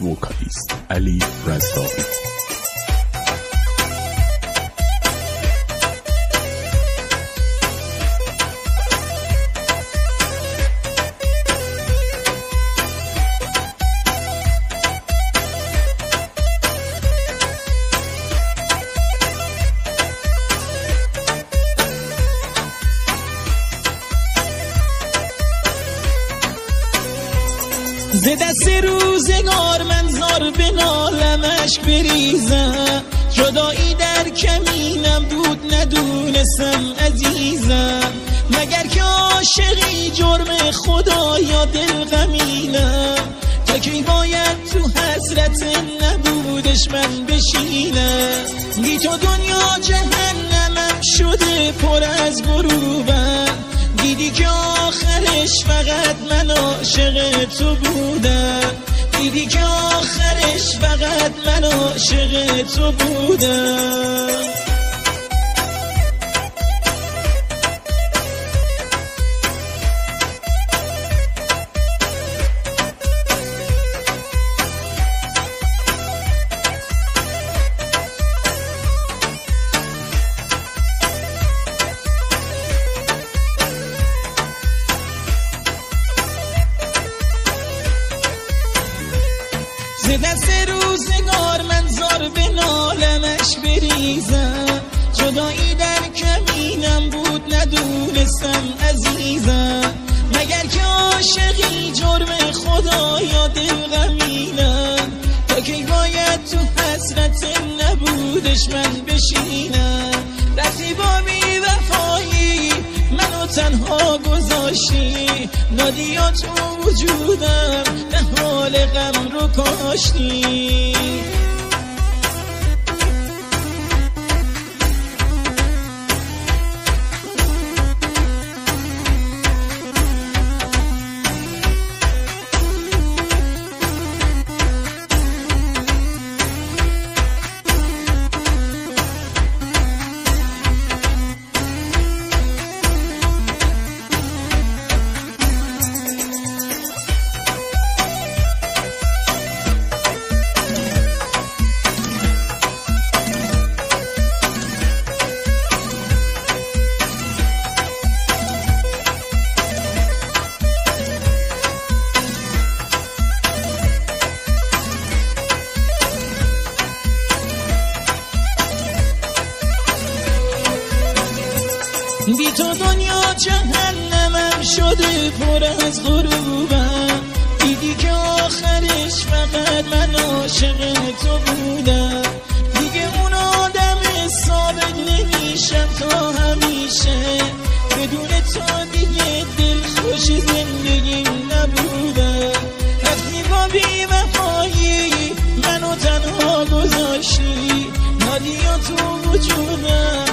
وکالیست علی رزاقی. ز دست روزگار من زار به نالم اشک بریزم، جدایی در کمینم بود ندونستم عزیزم، مگر که عاشقی جرم خدا یا دل غمینم، تا کی باید تو حسرت نبودش من بشینم، بی تو دنیا جهنمم شده پر از غروبم، دیدی که آخرش فقط من عاشق تو بودم، دیدی که آخرش فقط من عاشق تو بودم. ز دست روزگار من زار به نالمش بریزم، جدایی در کمینم بود ندونستم عزیزم، مگر که عاشقی جرم خدا یا دل غمینم، تا کی باید تو حسرت نبودش من بشینم، رفتی با بی وفایی منو تنها گذاشتی، نادی تو وجودم نه حال غم رو کاشتی. بی تو دنیا جهنمم شده پر از غروبم، دیدی که آخرش فقط من عاشق تو بودم، دیگه اون آدم ثابت نمیشم تا همیشه، بدون تو دیگه دل خوش زندگیم نبودم، رفتی با بی وفایی منو تنها گذاشتی، نادی تو وجودم